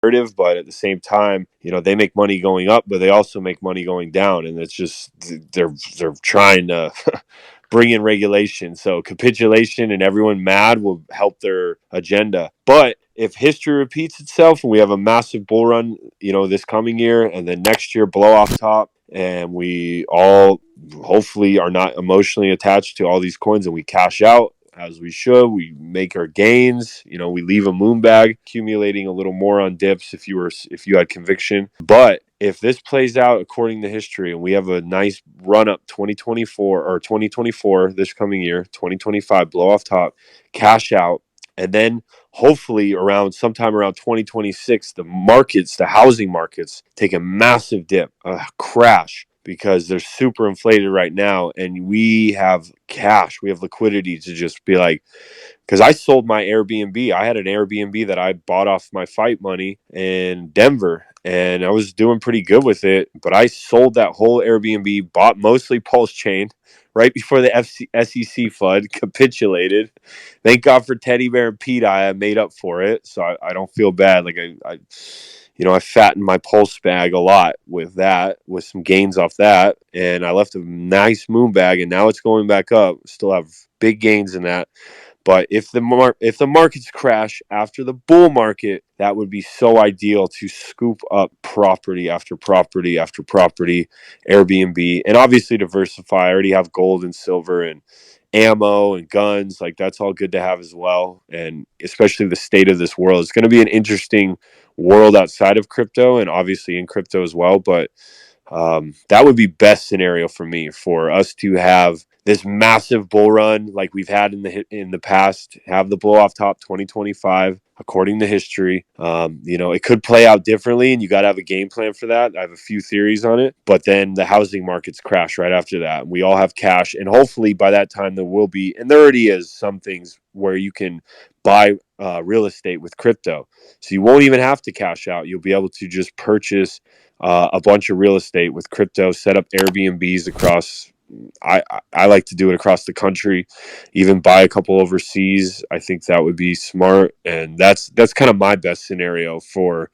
but at the same time, they make money going up, but they also make money going down, and it's just they're trying to bring in regulation. So capitulation and everyone mad will help their agenda. But if history repeats itself and we have a massive bull run, this coming year, and then next year blow off top, and we all hopefully are not emotionally attached to all these coins and we cash out as we should, we make our gains, we leave a moon bag accumulating a little more on dips if you had conviction. But if this plays out according to history and we have a nice run up 2024 this coming year, 2025 blow off top, cash out, and then hopefully sometime around 2026 the housing markets take a massive dip, a crash, because they're super inflated right now, and we have cash, we have liquidity to just be like, because I sold my Airbnb. I had an Airbnb that I bought off my fight money in Denver, and I was doing pretty good with it, but I sold that whole Airbnb, bought mostly Pulsechain right before the SEC FUD, capitulated. Thank God for Teddy Bear and Pete. I made up for it, so I don't feel bad. Like I fattened my pulse bag a lot with that, with some gains off that, and I left a nice moon bag, and now it's going back up. Still have big gains in that. But if the markets crash after the bull market, that would be so ideal to scoop up property after property after property, Airbnb, and obviously diversify. I already have gold and silver and ammo and guns. Like, that's all good to have as well. And especially the state of this world. It's going to be an interesting world outside of crypto and obviously in crypto as well. But that would be best scenario for me, for us to have this massive bull run like we've had in the past, have the blow off top 2025 according to history. It could play out differently, and you got to have a game plan for that. I have a few theories on it, but then the housing markets crash right after that. We all have cash, and hopefully by that time there will be, and there already is, some things where you can buy real estate with crypto, so you won't even have to cash out. You'll be able to just purchase a bunch of real estate with crypto, set up Airbnbs across. I like to do it across the country, even buy a couple overseas. I think that would be smart, and that's kind of my best scenario for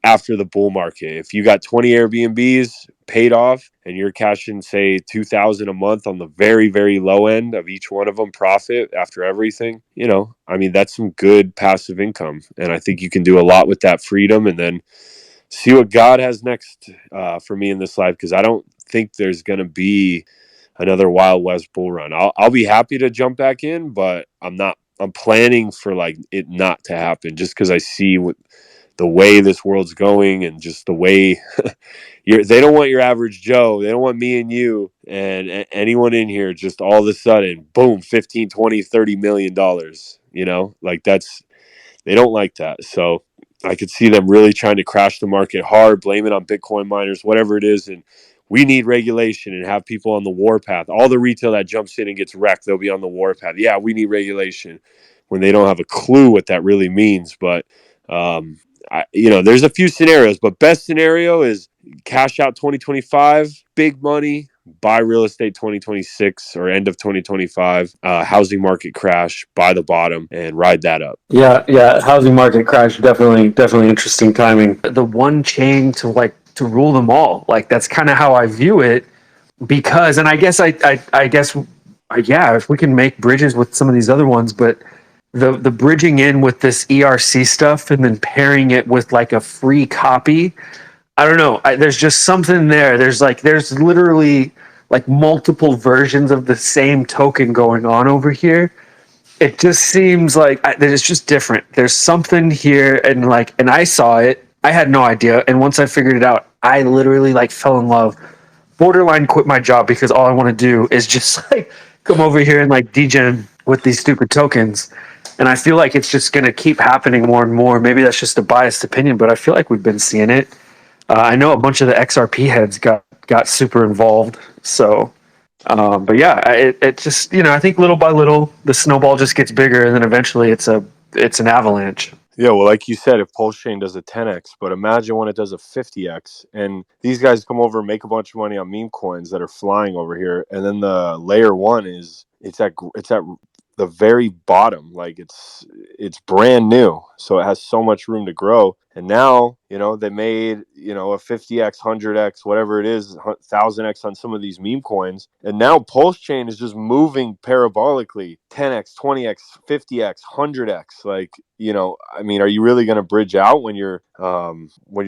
after the bull market. If you got 20 Airbnbs paid off and you're cashing, say, 2,000 a month on the very, very low end of each one of them profit after everything, that's some good passive income, and I think you can do a lot with that freedom, and then see what God has next for me in this life, because I don't think there's going to be another Wild West bull run. I'll be happy to jump back in, but I'm not. I'm planning for like it not to happen, just because I see the way this world's going, and just the way they don't want your average Joe. They don't want me and you and anyone in here just all of a sudden, boom, 15, 20, $30 million. Like they don't like that. So I could see them really trying to crash the market hard, blame it on Bitcoin miners, whatever it is. And we need regulation and have people on the warpath. All the retail that jumps in and gets wrecked, they'll be on the warpath. Yeah, we need regulation, when they don't have a clue what that really means. But, there's a few scenarios, but best scenario is cash out 2025, big money, buy real estate 2026 or end of 2025, housing market crash, buy the bottom and ride that up. Yeah, housing market crash, definitely interesting timing. The one chain to rule them all, like that's kind of how I view it, because, and I guess yeah, if we can make bridges with some of these other ones, but the bridging in with this ERC stuff and then pairing it with like a free copy, I don't know. There's just something there. There's literally like multiple versions of the same token going on over here. It just seems like it's just different. There's something here, and I saw it. I had no idea, and once I figured it out, I literally like fell in love. Borderline quit my job, because all I want to do is just like come over here and like degen with these stupid tokens. And I feel like it's just going to keep happening more and more. Maybe that's just a biased opinion, but I feel like we've been seeing it. I know a bunch of the XRP heads got super involved. So, but yeah, it just, I think little by little the snowball just gets bigger, and then eventually it's an avalanche. Yeah, well, like you said, if Pulsechain does a 10x, but imagine when it does a 50x, and these guys come over and make a bunch of money on meme coins that are flying over here, and then the layer one it's at the very bottom. Like it's brand new, so it has so much room to grow. And now, they made, a 50x, 100x, whatever it is, 1000x on some of these meme coins. And now Pulsechain is just moving parabolically, 10x, 20x, 50x, 100x. Like, I mean, are you really going to bridge out when you're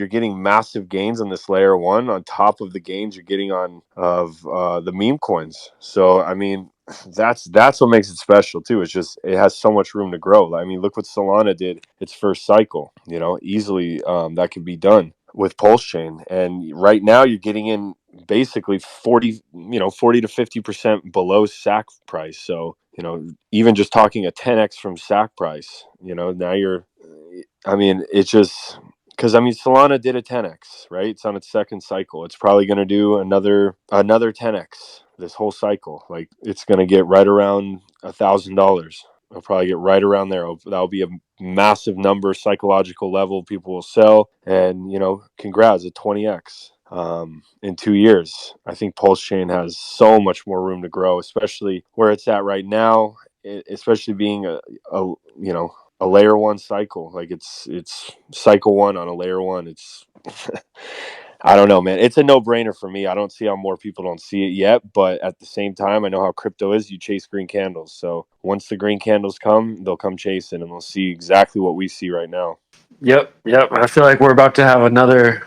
getting massive gains on this layer one on top of the gains you're getting on of the meme coins? So, I mean, that's what makes it special too. It's just it has so much room to grow. I mean, look what Solana did its first cycle. Easily that could be done with Pulsechain. And right now you're getting in basically 40 to 50% below SAC price. So even just talking a 10x from SAC price, now you're, I mean, it's just because, I mean, Solana did a 10x, right? It's on its second cycle. It's probably going to do another 10x this whole cycle. Like, it's going to get right around $1,000. It'll probably get right around there. That'll be a massive number, psychological level. People will sell, and congrats, a 20x in 2 years. I think Pulsechain has so much more room to grow, especially where it's at right now. Especially being a layer one cycle. Like it's cycle one on a layer one. It's I don't know, man. It's a no-brainer for me. I don't see how more people don't see it yet, but at the same time, I know how crypto is. You chase green candles. So once the green candles come, they'll come chasing, and they'll see exactly what we see right now. Yep. I feel like we're about to have another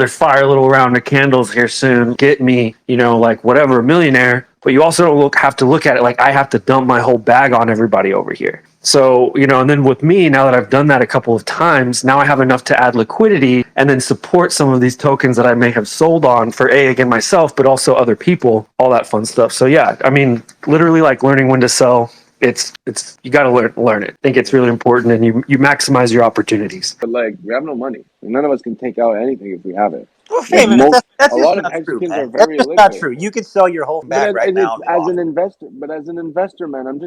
fire little round of candles here soon. Get me, like whatever, a millionaire. But you also have to look at it like I have to dump my whole bag on everybody over here. So, and then with me, now that I've done that a couple of times, now I have enough to add liquidity and then support some of these tokens that I may have sold on for again myself, but also other people, all that fun stuff. So yeah, I mean, literally like learning when to sell. It's you got to learn it. I think it's really important, and you maximize your opportunities. But like, we have no money. None of us can take out anything if we have it. Well, Like hey, man, that's a just lot of not true, Mexicans are man. That's very just not illiquid. true. You could sell your whole bag right now and be As off. an investor, man, I'm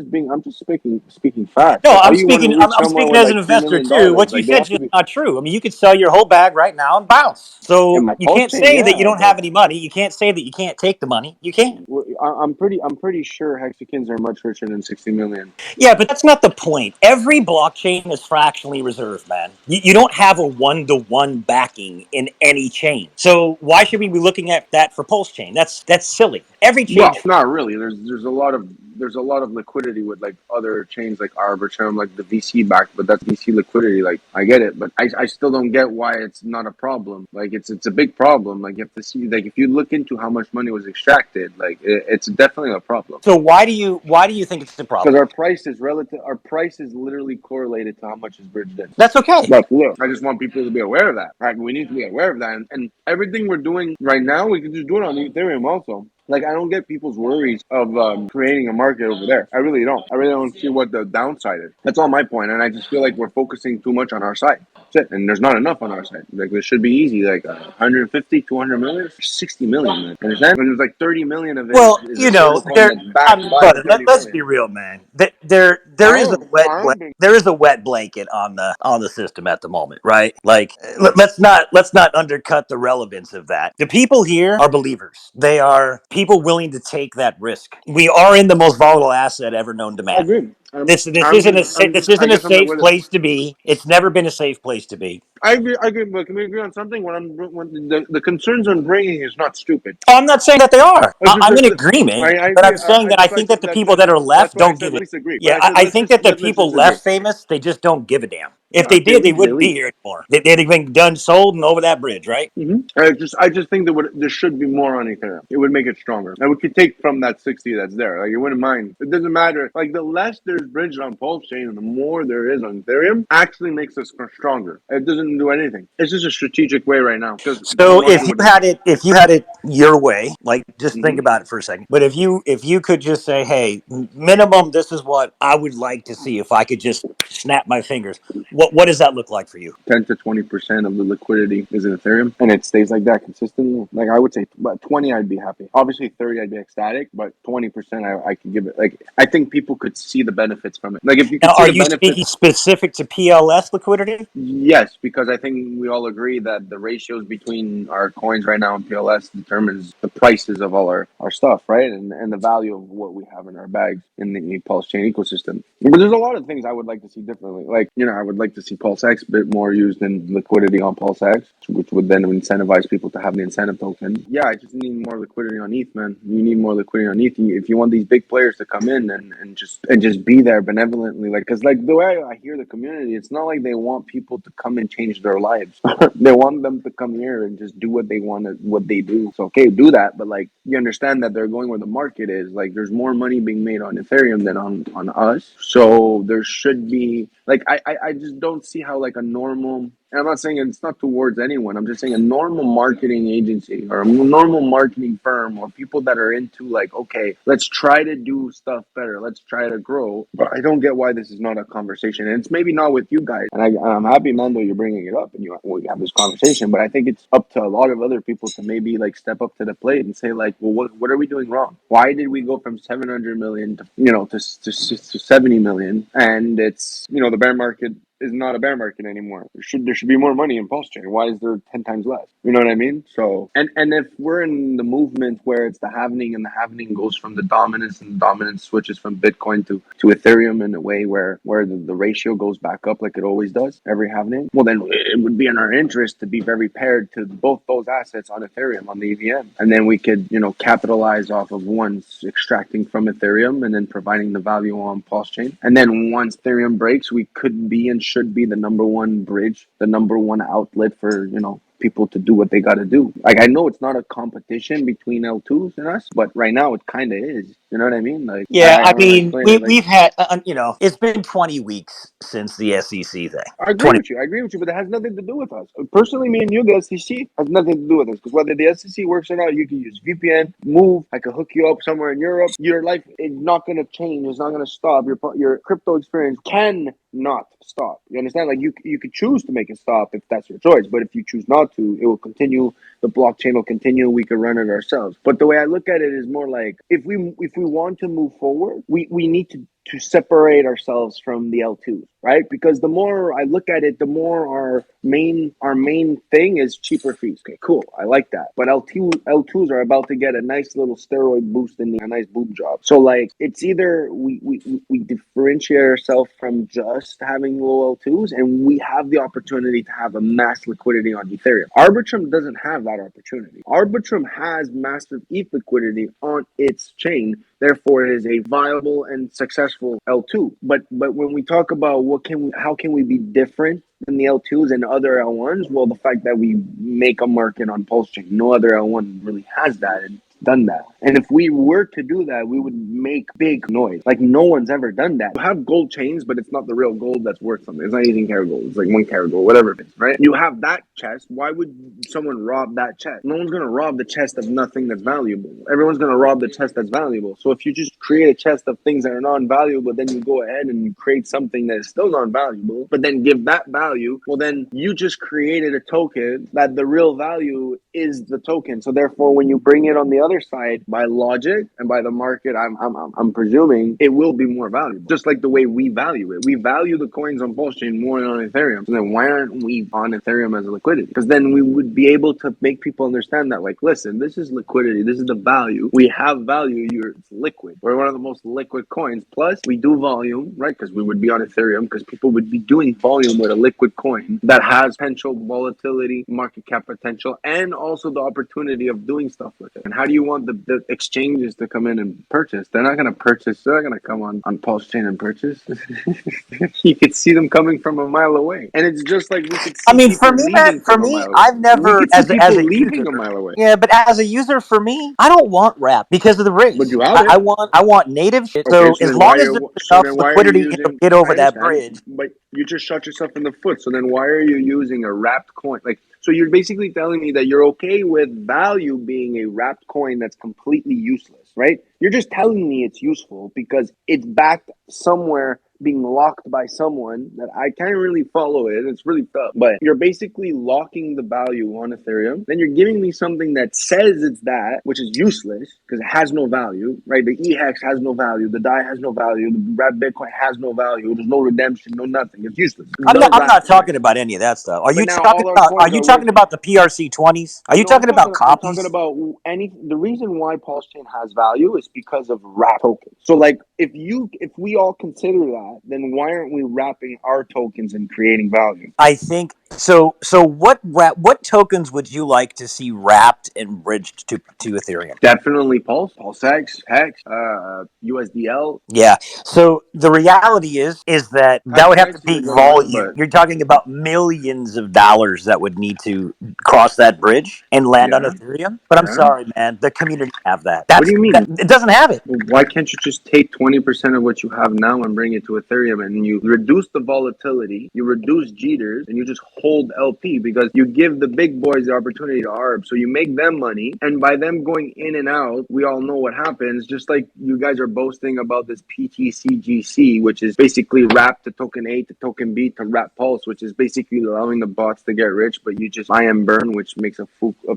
just speaking facts. No, Like, how I'm you want to speaking. reach I'm someone speaking with as like an $3 investor million? too. What you Like, they said is have to just be not true. I mean, you could sell your whole bag right now and bounce. in So my you pulse can't chain, say that you yeah. don't have any money. You can't say that you can't take the money. You can. I'm pretty sure Mexicans are much richer than 60 million. Yeah, but that's not the point. Every blockchain is fractionally reserved, man. You don't have a one-to-one backing in any chain. So why should we be looking at that for Pulse Chain? That's silly. Every chain. Well, not really. There's a lot of liquidity with like other chains like Arbitrum, like the VC back, but that's VC liquidity. Like, I get it, but I still don't get why it's not a problem. Like, it's a big problem. Like, you have to see, like, if you look into how much money was extracted, like it's definitely a problem. So why do you think it's a problem? Because our price is relative. Our price is literally correlated to how much is bridged in. That's okay. Look, I just want people to be aware of that. Right? We need to be aware of that, and everything we're doing right now, we can just do it on Ethereum also. Like, I don't get people's worries of creating a market over there. I really don't. I really don't see what the downside is. That's all my point, and I just feel like we're focusing too much on our side. That's it. And there's not enough on our side. Like, this should be easy. Like 150, 200 million, 60 million. Man. Understand? And there's like 30 million of it. Well, Is a stable coin that's backed by but the 30 let's million. be real, man. There there is a wet blanket on the system at the moment, right? Like let's not undercut the relevance of that. The people here are believers. They are people willing to take that risk. We are in the most volatile asset ever known to I man. agree. This I isn't a guess I'm safe with it. place to be. It's never been a safe place to be. I agree. But can we agree on something? When the concerns I'm bringing is not stupid. Oh, I'm not saying that they are. It's just I'm in that agreement, I but agree. I'm saying that I That's why I think that said the people that are that's left why I don't said give it. let's agree. But Yeah, I said I think that the let's people just agree. left famous, they just don't give a damn. If Yeah, they they did, they leave. They wouldn't be leave. here anymore. They'd have been done, sold, and over that bridge, right? I just think that there should be more on Ethereum. It would make it stronger. And we could take from that 60 that's there. Like, it wouldn't mind. It doesn't matter. Like, the less there's bridged on Pulse Chain and the more there is on Ethereum actually makes us stronger. It doesn't do anything. It's just a strategic way right now because the So market would. if you had it your way, like just think Mhm. about it for a second. But if you could just say, hey, minimum, this is what I would like to see if I could just snap my fingers. What does that look like for you? 10 to 20% of the liquidity is in Ethereum, and it stays like that consistently. Like, I would say, but 20, I'd be happy. Obviously, 30, I'd be ecstatic, but 20%, I could give it. Like, I think people could see the benefit benefits from it. Like if you Now, could see are the you benefits. speaking specific to PLS liquidity? Yes, because I think we all agree that the ratios between our coins right now and PLS determines the prices of all our stuff, right? And the value of what we have in our bags in the Pulse chain ecosystem. But there's a lot of things I would like to see differently. Like, I would like to see Pulsex a bit more used in liquidity on Pulsex, which would then incentivize people to have the incentive token. Yeah, I just need more liquidity on ETH, man. You need more liquidity on ETH. If you want these big players to come in and just be there benevolently, like, because like the way I hear the community, it's not like they want people to come and change their lives. They want them to come here and just do what they want, what they do. So okay, do that, but like you understand that they're going where the market is. Like there's more money being made on Ethereum than on us. So there should be like I just don't see how like a normal. And I'm not saying it's not towards anyone. I'm just saying a normal marketing agency or a normal marketing firm or people that are into like, okay, let's try to do stuff better. Let's try to grow. But I don't get why this is not a conversation. And it's maybe not with you guys. And I'm happy, Mando, you're bringing it up and we have this conversation. But I think it's up to a lot of other people to maybe like step up to the plate and say like, well, what are we doing wrong? Why did we go from 700 million to 70 million? And it's, the bear market is not a bear market anymore. There should be more money in Pulse Chain. Why is there 10 times less? You know what I mean? So and if we're in the movement where it's the halvening and the halvening goes from the dominance and the dominance switches from Bitcoin to Ethereum in a way where the ratio goes back up like it always does every halvening, well then it would be in our interest to be very paired to both those assets on Ethereum on the EVM. And then we could, capitalize off of one's extracting from Ethereum and then providing the value on Pulse Chain. And then once Ethereum breaks, we could be and should be the number one bridge, the number one outlet for, people to do what they got to do. Like, I know it's not a competition between L2s and us, but right now it kind of is. You know what I mean? Like, Yeah, I I don't know how to mean, explain it. Like, we've had, it's been 20 weeks since the SEC thing. I agree 20. with you. I agree with you, but it has nothing to do with us. Personally, me and you, the SEC has nothing to do with us because whether the SEC works or not, you can use VPN, move. I could hook you up somewhere in Europe. Your life is not going to change. It's not going to stop. Your crypto experience can not stop. You understand? Like you could choose to make it stop if that's your choice, but if you choose not to, it will continue. The blockchain will continue. We could run it ourselves. But the way I look at it is more like if we want to move forward, we need to separate ourselves from the L2s, right? Because the more I look at it, the more our main thing is cheaper fees. Okay, cool. I like that. But L2s are about to get a nice little steroid boost and a nice boob job. So like it's either we differentiate ourselves from just having low L2s and we have the opportunity to have a mass liquidity on Ethereum. Arbitrum doesn't have that opportunity. Arbitrum has massive ETH liquidity on its chain. Therefore, it is a viable and successful L2. But when we talk about how can we be different than the L2s and other L1s? Well, the fact that we make a market on Pulse Chain, no other L1 really has that and done that. And if we were to do that, we would make big noise. Like no one's ever done that. You have gold chains, but it's not the real gold that's worth something. It's not 18 karat gold. It's like 1 karat gold, whatever it is, right? You have that chest. Why would someone rob that chest? No one's going to rob the chest of nothing that's valuable. Everyone's going to rob the chest that's valuable. So if you just create a chest of things that are non-valuable, then you go ahead and you create something that is still non-valuable, but then give that value, well, then you just created a token that the real value is the token. So therefore, when you bring it on the other side, by logic and by the market, I'm presuming it will be more valuable. Just like the way we value it. We value the coins on Pulse Chain more than on Ethereum. So then why aren't we on Ethereum as a liquidity? Because then we would be able to make people understand that, like, listen, this is liquidity. This is the value. We have value. It's liquid. We're one of the most liquid coins. Plus, we do volume, right? Because we would be on Ethereum because people would be doing volume with a liquid coin that has potential volatility, market cap potential, and also the opportunity of doing stuff with it. And how do you want the exchanges to come in and purchase? They're not going to purchase. They're not going to come on Pulse Chain and purchase. You could see them coming from a mile away. And it's just like we could I see mean, people leaving from a mile away. I've We never, could see as people a leaving a user, mile away. yeah, but as a user, for me, I don't want wrap because of the But risk. you have it. I want native shit. Okay, So so as then why long as are there's so enough then why are you liquidity to using? get I over that understand, bridge. but you just shot yourself in the foot. So then why are you using a wrapped coin? Like, so you're basically telling me that you're okay with value being a wrapped coin that's completely useless, right? You're just telling me it's useful because it's backed somewhere being locked by someone that I can't really follow it. It's really tough. But you're basically locking the value on Ethereum. Then you're giving me something that says it's that, which is useless because it has no value, right? The EHEX has no value. The DAI has no value. The Red Bitcoin has no value. There's no redemption, no nothing. It's useless. I'm not talking about any of that stuff. Are But you now talking all our about? Are coins you are talking worth. about the PRC20s? Are you No, talking about I'm talking copies? about the reason why Pulsechain has value is because of wrap tokens. So like if we all consider that, then why aren't we wrapping our tokens and creating value? I think so. So what tokens would you like to see wrapped and bridged to Ethereum? Definitely Pulsex, Hex, USDL. Yeah. So the reality is that would have to Hexagon be is gonna win, volume. but You're talking about millions of dollars that would need to cross that bridge and land on yeah, Ethereum. But I'm yeah. sorry, man. The community have that. What do you mean? It doesn't have it. Why can't you just take 20% of what you have now and bring it to Ethereum and you reduce the volatility, you reduce jitters, and you just hold LP because you give the big boys the opportunity to ARB. So you make them money, and by them going in and out, we all know what happens. Just like you guys are boasting about this PTCGC, which is basically wrap to token A to token B to wrap Pulse, which is basically allowing the bots to get rich, but you just buy and burn, which makes a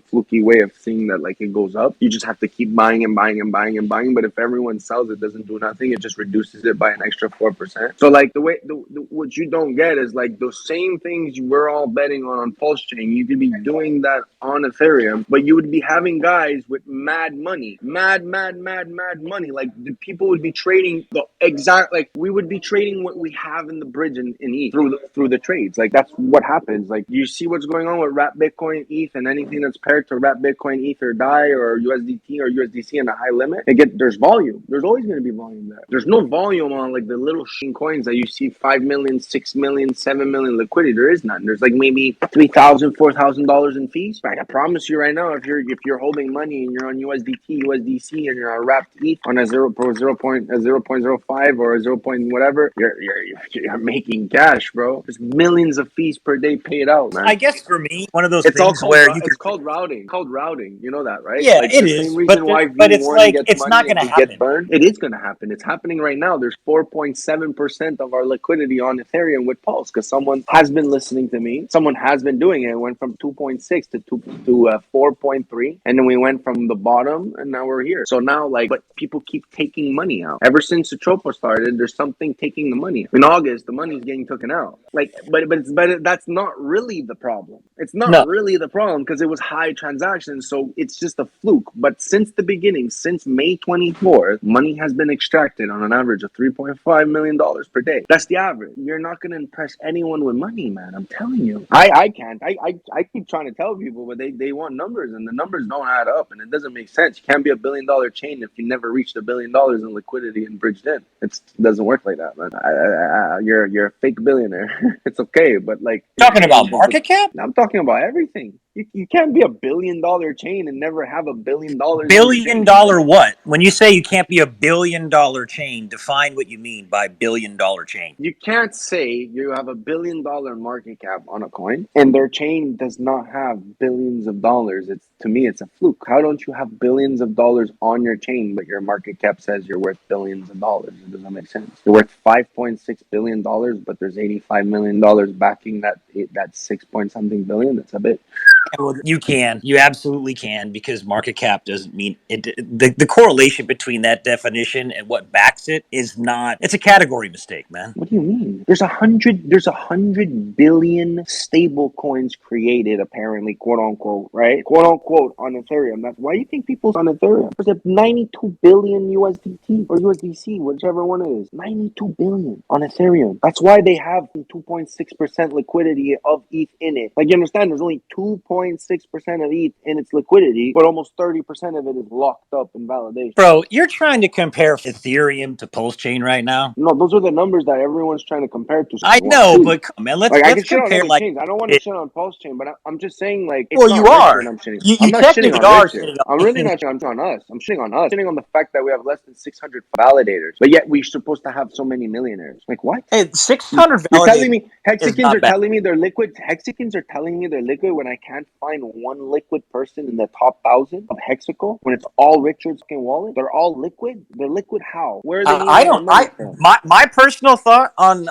fluky way of seeing that like it goes up. You just have to keep buying and buying and buying and buying. But if everyone sells, it doesn't do nothing. It just reduces it by an extra 4%. So like what you don't get is like those same things we're all betting on Pulse Chain. You could be doing that on Ethereum, but you would be having guys with mad money, mad money. Like the people would be trading the exact, like we would be trading what we have in the bridge in ETH through the trades. Like that's what happens. Like you see what's going on with wrap Bitcoin, ETH, and anything that's paired to wrap Bitcoin, ETH, or DAI, or USDT or USDC in a high limit. There's volume. There's always going to be volume there. There's no volume on like the little coins that you see 5 million, 6 million, 7 million liquidity. There is none. There's like maybe $3,000, $4,000 in fees. Right? I promise you right now, if you're holding money and you're on USDT, USDC, and you're on wrapped ETH on a 0.05 or a 0. Whatever, you're making cash, bro. There's millions of fees per day paid out, man. I guess for me, one of those It's all things called where you it's could. called routing. It's called routing. You know that, right? Yeah, Like it the same is, reason why but it's V1 like gets it's not money going and to we get happen. burned. It is going to happen. It's happening right now. There's 4.7% of our liquidity on Ethereum with Pulse because someone has been listening to me. Someone has been doing it. It went from 2.6 to 4.3, and then we went from the bottom, and now we're here. So now, like, but people keep taking money out. Ever since Atropa started, there's something taking the money. In August, the money's getting taken out. Like, but that's not really the problem. It's not No, really the problem because it was high transactions, so it's just a fluke. But since the beginning, since May 24th, money has been extracted on an average of $3.5 million per day. That's the average. You're not going to impress anyone with money, man. I'm telling you. I can't. I keep trying to tell people, but they want numbers, and the numbers don't add up, and it doesn't make sense. You can't be a $1 billion chain if you never reached $1 billion in liquidity and bridged in. It doesn't work like that, man. You're a fake billionaire. It's okay, but like talking about market cap. I'm talking about everything. You can't be a $1 billion chain and never have $1 billion in your chain. $1 billion what? When you say you can't be a $1 billion chain, define what you mean by $1 billion chain. You can't say you have $1 billion market cap on a coin and their chain does not have billions of dollars. To me, it's a fluke. How don't you have billions of dollars on your chain, but your market cap says you're worth billions of dollars? It doesn't make sense. You're worth $5.6 billion, but there's $85 million backing that 6 point something billion. That's a bit. Well, you absolutely can, because market cap doesn't mean it. The correlation between that definition and what backs it is not. It's a category mistake, man. What do you mean? There's 100 billion stable coins created, apparently, quote unquote, right? Quote unquote on Ethereum. That's why you think people's on Ethereum. There's 92 billion USDT or USDC, whichever one it is. 92 billion on Ethereum. That's why they have 2.6% liquidity of ETH in it. Like, you understand, there's only 2.6% of ETH in its liquidity, but almost 30% of it is locked up in validation. Bro, you're trying to compare Ethereum to Pulsechain right now. No, those are the numbers that everyone's trying to compare to. I know, but come on, man, like I let's can shit on compare other like. chains. I don't want to shit on Pulsechain, but I'm just saying, like, it's Well, not you rich are. and I'm shitting. You I'm not shitting technically on are rich here. shitting I'm really not shitting on us. I'm shitting on us. I'm shitting on the fact that we have less than 600 validators, but yet we're supposed to have so many millionaires. Like, what? Hey, 600 You're telling validators me is Hexicans not are bad. telling me they're liquid? Hexicans are telling me they're liquid when I can't can't find one liquid person in the top 1,000 of Hexacle when it's all Richard's fucking wallet? They're all liquid? They're liquid how? Where are they I moving their don't. money from? My personal thought on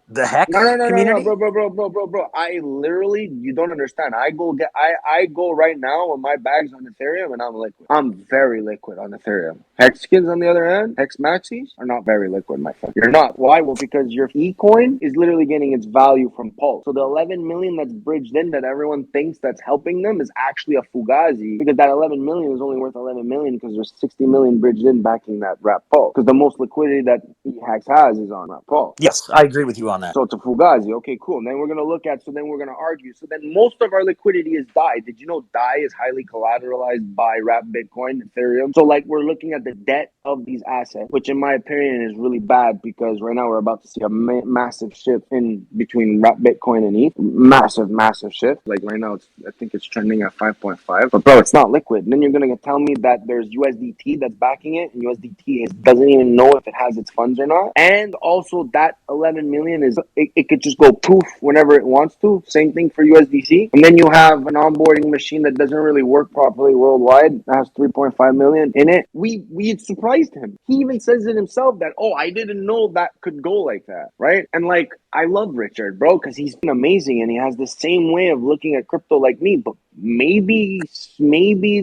the Hex No, community. bro. I literally, you don't understand. I go right now with my bags on Ethereum and I'm liquid. I'm very liquid on Ethereum. Hexkins on the other hand, Hex Maxis are not very liquid, my friend. You're not. Why? Well, because your eCoin is literally getting its value from Pulse. So the 11 million that's bridged in that everyone thinks that's helping them is actually a fugazi, because that 11 million is only worth 11 million because there's 60 million bridged in backing that wrap Pulse. Because the most liquidity that eHax has is on wrap Pulse. Yes, I agree with you on that. So it's a fugazi. Okay, cool. And then we're gonna look at. So then we're gonna argue. So then most of our liquidity is DAI. Did you know DAI is highly collateralized by wrap Bitcoin, Ethereum? So like we're looking at the debt of these assets, which in my opinion is really bad, because right now we're about to see a massive shift in between wrap Bitcoin and ETH. Massive shift. Like right now, I think it's trending at 5.5. But bro, it's not liquid. And then you're gonna tell me that there's USDT that's backing it, and USDT doesn't even know if it has its funds or not. And also that 11 million is it could just go poof whenever it wants to. Same thing for USDC. And then you have an onboarding machine that doesn't really work properly worldwide, that has 3.5 million in it. We surprised him. He even says it himself that, oh, I didn't know that could go like that, right? And like, I love Richard, bro, because he's been amazing and he has the same way of looking at crypto like me. But maybe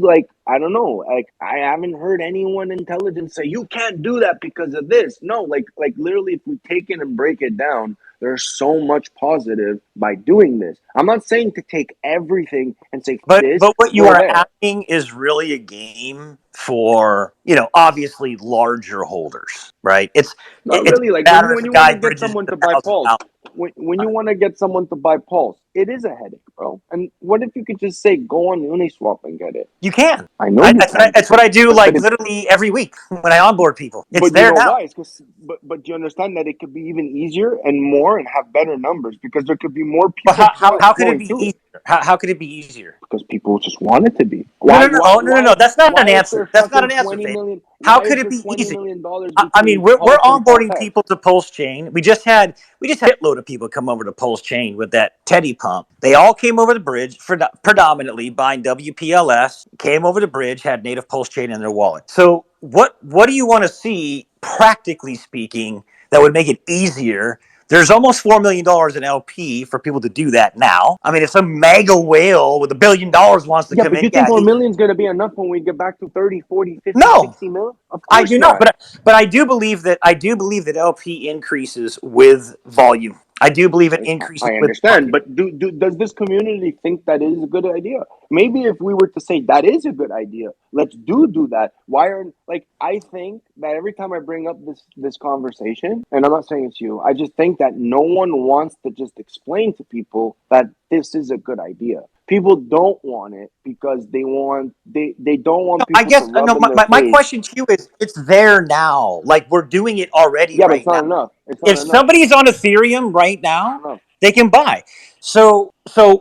like, I don't know, like I haven't heard anyone intelligent say you can't do that because of this. No, like literally, if we take it and break it down, there's so much positive by doing this. I'm not saying to take everything and say But this, what you go are there. asking is really a game for, obviously larger holders, right? Not It's really. Like a when matter if a you want guy to get bridges someone a to buy thousand Pulse, dollars. when you want to get someone to buy Pulse, it is a headache, bro. And what if you could just say go on Uniswap and get it? You can. I know you can, That's what I do, but like it's literally every week when I onboard people. It's but you there know now. why? It's because but you understand that it could be even easier and more and have better numbers because there could be more But people how could it flowing be through it. easier? How could it be easier? Because people just want it to be. No, Why no, no, why oh, no, no, why no. That's not an why is there answer. That's not fucking an answer, 20 Faith. million? How Why could is it there be $20 easier? million I mean, between we're Pulse and onboarding PulseX? people to Pulse Chain. We just had a shitload of people come over to Pulse Chain with that Teddy pump. They all came over the bridge for predominantly buying WPLS. Came over the bridge, had native Pulse Chain in their wallet. So what do you want to see, practically speaking, that would make it easier? There's almost $4 million in LP for people to do that now. I mean, if some mega whale with $1 billion wants to Yeah, come but in, you think 1 million is going to be enough when we get back to 30, 40, 50, no, 60 million? Of I course do not. not. But I do believe that LP increases with volume. I do believe it increases I with understand, volume. but does this community think that is a good idea? Maybe if we were to say that is a good idea, let's do that. Why are like I think that every time I bring up this conversation, and I'm not saying it's you, I just think that no one wants to just explain to people that this is a good idea. People don't want it because they don't want No, I people to guess rub no. in their My face. question to you is: it's there now. Like we're doing it already Yeah, but it's right now. not enough. It's not If enough. somebody's on Ethereum right It's now, not enough. they can buy. So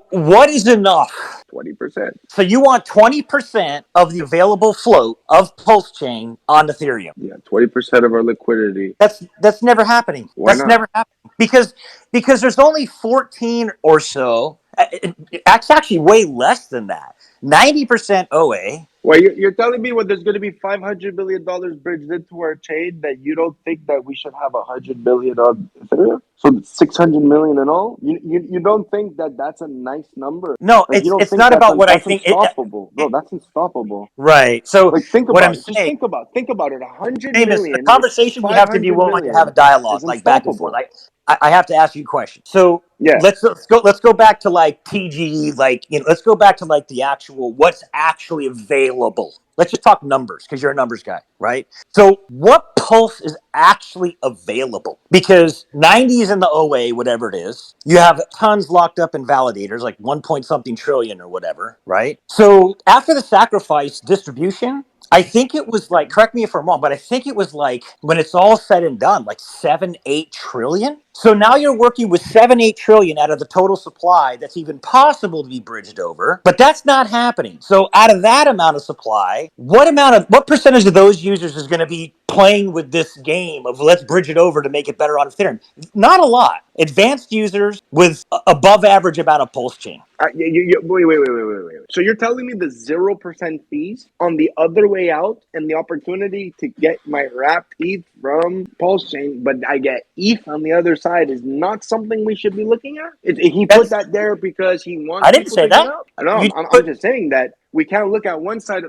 what is enough? 20%. So you want 20% of the available float of Pulse Chain on Ethereum. Yeah, 20% of our liquidity. That's never happening. Why That's not? never happening because there's only 14 or so. It's actually way less than that. 90% OA. Well, you're telling me when there's going to be $500 billion bridged into our chain that you don't think that we should have 100 billion on Ethereum? So it's 600 million in all. You don't think that that's a nice number? No, Like you don't it's think not about what I that's think. unstoppable, bro? That's unstoppable. Right. So Like think what I'm about it. Just saying, think about it. 100 name is a million versus conversation we have to be 500 willing to have a million dialogue, is like back and forth. unstoppable. I have to ask you a question. So Yeah. let's go back to like TG, like let's go back to like the actual what's actually available. Let's just talk numbers because you're a numbers guy, right? So what pulse is actually available? Because 90 is in the OA, whatever it is. You have tons locked up in validators, like 1 point something trillion or whatever, right? So after the sacrifice distribution, I think it was like, correct me if I'm wrong, but I think it was like when it's all said and done, like 7, 8 trillion. So now you're working with 7, 8 trillion out of the total supply that's even possible to be bridged over, but that's not happening. So out of that amount of supply, what percentage of those users is going to be playing with this game of let's bridge it over to make it better on Ethereum? Not a lot. Advanced users with above average amount of pulse chain. Wait. So you're telling me the 0% fees on the other way out and the opportunity to get my wrapped ETH from Pulsechain, but I get ETH on the other side is not something we should be looking at? He put that there because he wants I didn't people say to get that. out? I know. You I'm just saying that we can't look at one side.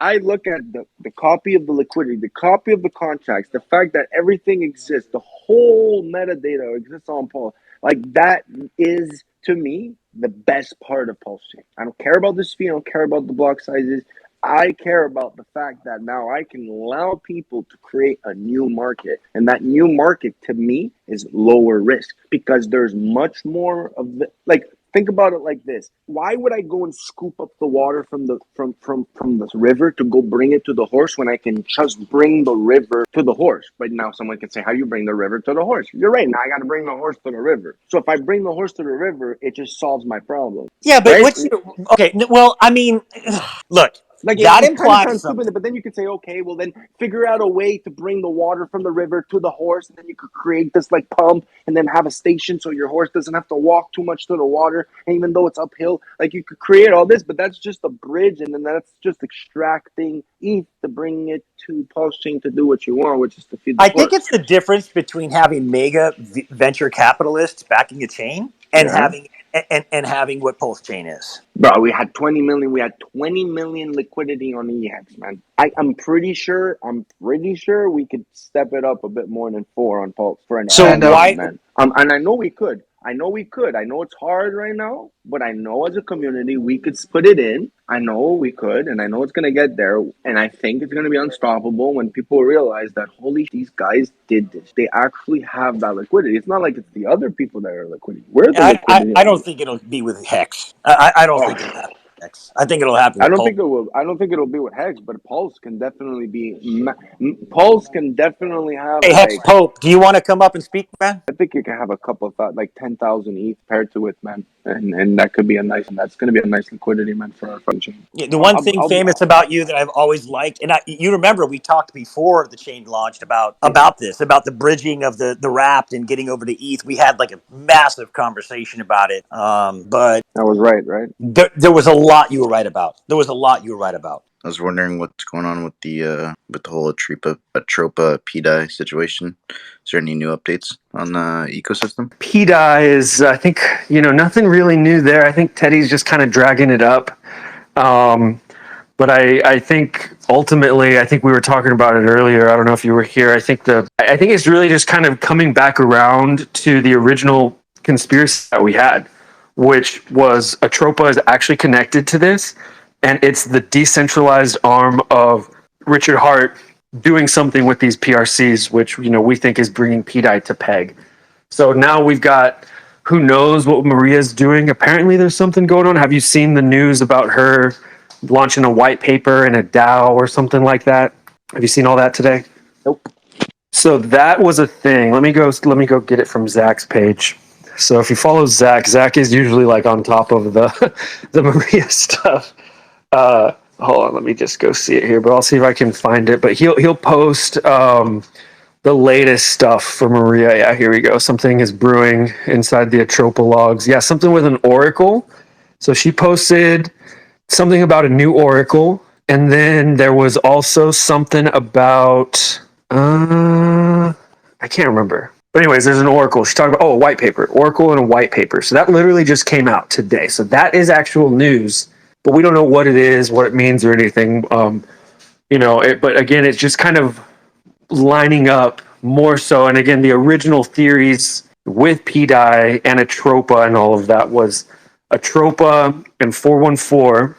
I look at the copy of the liquidity, the copy of the contracts, the fact that everything exists, the whole metadata exists on Pulse. Like that is, to me, the best part of Pulsechain. I don't care about this fee. I don't care about the block sizes. I care about the fact that now I can allow people to create a new market. And that new market, to me, is lower risk because there's much more of the, think about it like this. Why would I go and scoop up the water from the river to go bring it to the horse when I can just bring the river to the horse? But now someone can say, how do you bring the river to the horse? You're right. Now I got to bring the horse to the river. So if I bring the horse to the river, it just solves my problem. Yeah, but Right? okay? Well, I mean, look, Like that it kind of implies sounds something. stupid, but then you could say, okay, well then figure out a way to bring the water from the river to the horse, and then you could create this like pump, and then have a station so your horse doesn't have to walk too much to the water, and even though it's uphill, like you could create all this, but that's just a bridge, and then that's just extracting ETH to bring it to Pulsechain to do what you want, which is to feed the I horse. think it's the difference between having mega venture capitalists backing a chain and Yeah. having what Pulsechain is. Bro, we had 20 million. We had 20 million liquidity on EX, man. I'm pretty sure we could step it up a bit more than 4 on Pulse for an So L1, why? man. And I know we could. I know it's hard right now, but I know as a community we could put it in. I know we could, and I know it's gonna get there. And I think it's gonna be unstoppable when people realize that holy, these guys did this. They actually have that liquidity. It's not like it's the other people that are liquidity. We're the liquidity. I don't think it'll be with Hex. I don't think it'll happen with Hex. I think it'll happen I with don't Pulse. think it will. I don't think it'll be with Hex, but Pulse can definitely Pulse can definitely have Hey, Hex like. Pope, do you want to come up and speak, man? I think you can have a couple of like 10,000 ETH paired to it, man, and that could be a nice. That's going to be a nice liquidity, man, for our function. Yeah, the one thing famous about you that I've always liked, and you remember we talked before the chain launched about this, about the bridging of the wrapped and getting over to ETH. We had like a massive conversation about it, but I was right? there was a lot you were right about. I was wondering what's going on with the whole Atropa PDI situation. Is there any new updates on the ecosystem? PDI is, I think, nothing really new there. I think Teddy's just kind of dragging it up. But I think ultimately, I think we were talking about it earlier. I don't know if you were here. I think it's really just kind of coming back around to the original conspiracy that we had, which was Atropa is actually connected to this, and it's the decentralized arm of Richard Hart doing something with these PRCs, which we think is bringing PDI to peg. So now we've got, who knows what Maria's doing. Apparently there's something going on. Have you seen the news about her launching a white paper and a DAO or something like that? Have you seen all that today? Nope. So that was a thing. Let me go get it from Zach's page. So if you follow Zach is usually like on top of the the Maria stuff. Hold on, let me just go see it here, but I'll see if I can find it. But he'll post the latest stuff for Maria. Yeah, here we go. Something is brewing inside the Atropa logs. Yeah, something with an oracle. So she posted something about a new oracle, and then there was also something about I can't remember. But anyways, there's an oracle. She talked about a white paper, oracle and a white paper. So that literally just came out today. So that is actual news, but we don't know what it is, what it means, or anything. But again, it's just kind of lining up more so. And again, the original theories with PDI and Atropa and all of that was Atropa and 414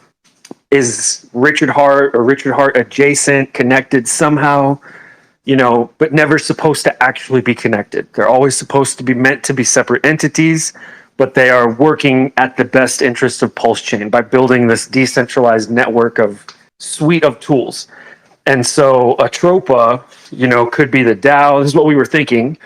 is Richard Hart adjacent, connected somehow, but never supposed to actually be connected. They're always supposed to be meant to be separate entities, but they are working at the best interest of Pulsechain by building this decentralized network of suite of tools. And so Atropa, could be the DAO. This is what we were thinking.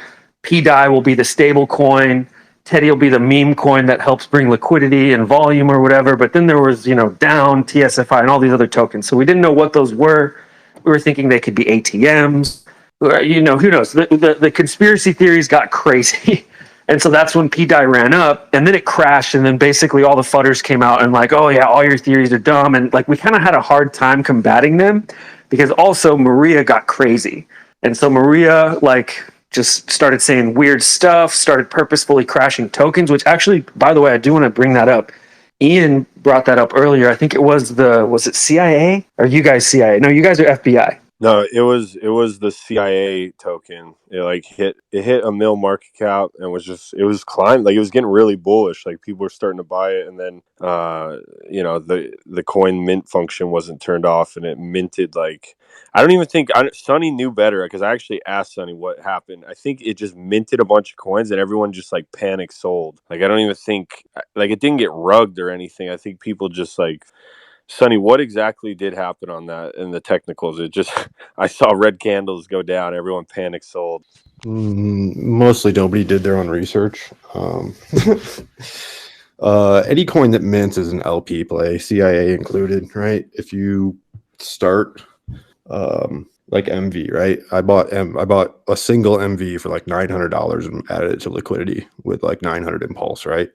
PDI will be the stable coin. Teddy will be the meme coin that helps bring liquidity and volume or whatever. But then there was, DAON, TSFI, and all these other tokens. So we didn't know what those were. We were thinking they could be ATMs. Who knows? The conspiracy theories got crazy. And so that's when PDI ran up, and then it crashed, and then basically all the fudders came out and like, oh yeah, all your theories are dumb, and like we kind of had a hard time combating them because also Maria got crazy, and so Maria like just started saying weird stuff, started purposefully crashing tokens, which actually, by the way, I do want to bring that up. Ian brought that up earlier. I think it was it CIA or you guys CIA? No, you guys are FBI. No, it was the CIA token. It hit a mil market cap and it was climbing, like it was getting really bullish. Like people were starting to buy it, and then the coin mint function wasn't turned off, and it minted like I don't even think Sonny knew better because I actually asked Sonny what happened. I think it just minted a bunch of coins and everyone just like panic sold. Like I don't even think like it didn't get rugged or anything. I think people just like Sonny, what exactly did happen on that in the technicals? It just, I saw red candles go down. Everyone panic sold. Mostly nobody did their own research. Any coin that mints is an LP play, CIA included, right? If you start like MV, right? I bought a single MV for like $900 and added it to liquidity with like 900 impulse, right?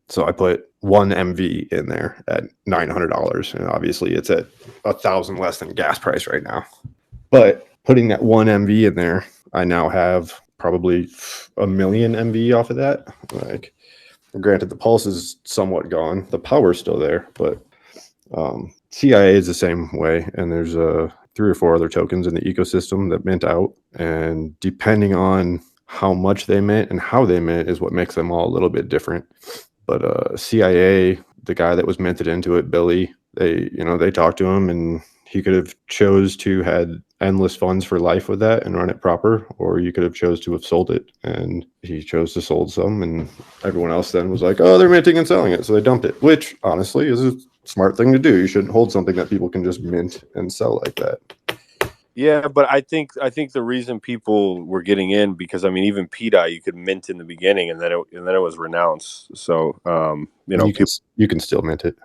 So I put one MV in there at $900, and obviously it's at 1,000 less than gas price right now. But putting that one MV in there, I now have probably 1 million MV off of that. Like, granted, the pulse is somewhat gone, the power's still there, but CIA is the same way, and there's 3 or 4 other tokens in the ecosystem that mint out, and depending on how much they mint and how they mint is what makes them all a little bit different. But CIA, the guy that was minted into it, Billy, they talked to him, and he could have chose to had endless funds for life with that and run it proper, or you could have chose to have sold it, and he chose to sold some, and everyone else then was like, oh, they're minting and selling it, so they dumped it, which honestly is a smart thing to do. You shouldn't hold something that people can just mint and sell like that. Yeah, but I think the reason people were getting in because I mean even PDI you could mint in the beginning and then it was renounced. So you can still mint it.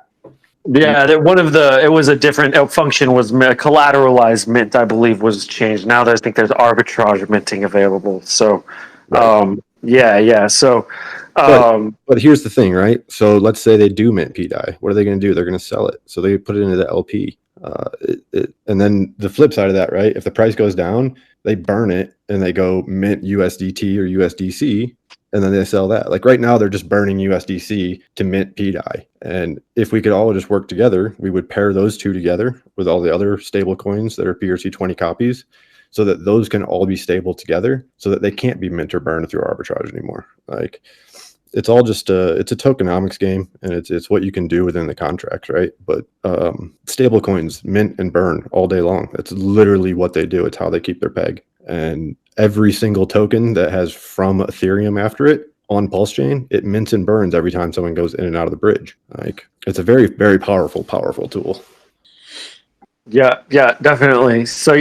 Yeah, it was a different function was collateralized mint, I believe, was changed. Now I think there's arbitrage minting available. So, Right. yeah. So, but here's the thing, right? So let's say they do mint PDI. What are they going to do? They're going to sell it. So they put it into the LP. And then the flip side of that, right? If the price goes down, they burn it and they go mint USDT or USDC, and then they sell that. Like right now, they're just burning USDC to mint PDI. And if we could all just work together, we would pair those two together with all the other stable coins that are PRC20 copies, so that those can all be stable together, so that they can't be mint or burned through arbitrage anymore. Like it's all just it's a tokenomics game, and it's what you can do within the contract, right? But stable coins mint and burn all day long. That's literally what they do. It's how they keep their peg. And every single token that has from Ethereum after it on Pulsechain, it mints and burns every time someone goes in and out of the bridge. Like it's a very, very powerful tool. Yeah, definitely. So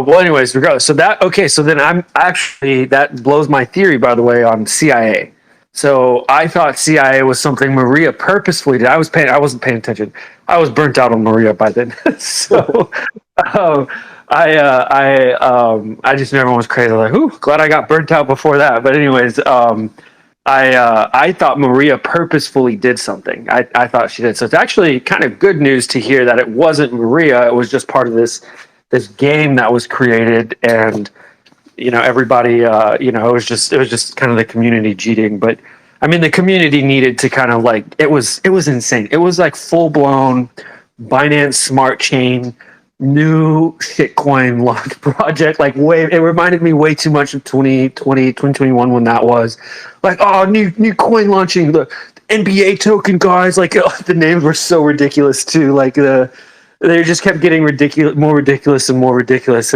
well, anyways, regardless. So then that blows my theory, by the way, on CIA. So I thought CIA was something Maria purposefully did. I wasn't paying attention. I was burnt out on Maria by then. So I just knew everyone was crazy. Like, glad I got burnt out before that. But anyways, I thought Maria purposefully did something. I thought she did. So it's actually kind of good news to hear that it wasn't Maria. It was just part of this game that was created, and everybody, it was just kind of the community cheating. But I mean, the community needed to kind of like it was insane. It was like full blown Binance Smart Chain new shitcoin lock project. Like it reminded me way too much of 2021 when that was like, oh, new coin launching, the NBA token guys. Like the names were so ridiculous too. Like they just kept getting more ridiculous. And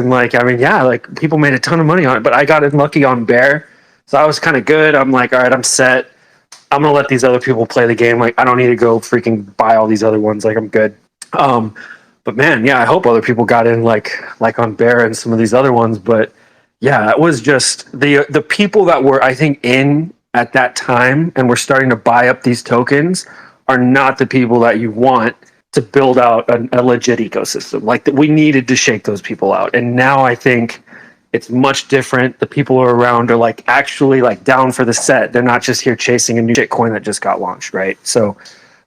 like, I mean, yeah, like people made a ton of money on it, but I got lucky on Bear. So I was kind of good. I'm like, all right, I'm set. I'm going to let these other people play the game. Like, I don't need to go freaking buy all these other ones. Like, I'm good. But man, yeah, I hope other people got in like on Bear and some of these other ones. But yeah, it was just the people that were, I think, in at that time and were starting to buy up these tokens are not the people that you want to build out a legit ecosystem. Like we needed to shake those people out. And now I think It's much different. The people who are around are like actually like down for the set. They're not just here chasing a new shitcoin that just got launched, right? So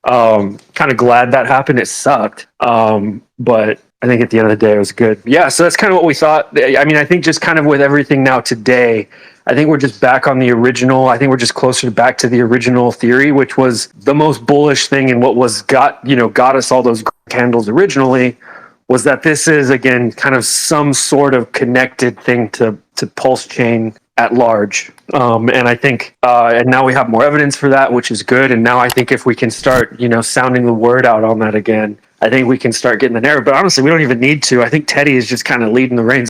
kind of glad that happened. It sucked. But I think at the end of the day, it was good. Yeah, so that's kind of what we thought. I mean, I think just kind of with everything now today, I think we're just back on the original. I think we're just closer back to the original theory, which was the most bullish thing and what was got us all those candles originally, was that this is, again, kind of some sort of connected thing to Pulsechain at large. And I think, and now we have more evidence for that, which is good. And now I think if we can start, sounding the word out on that again, I think we can start getting the narrative. But honestly, we don't even need to. I think Teddy is just kind of leading the reins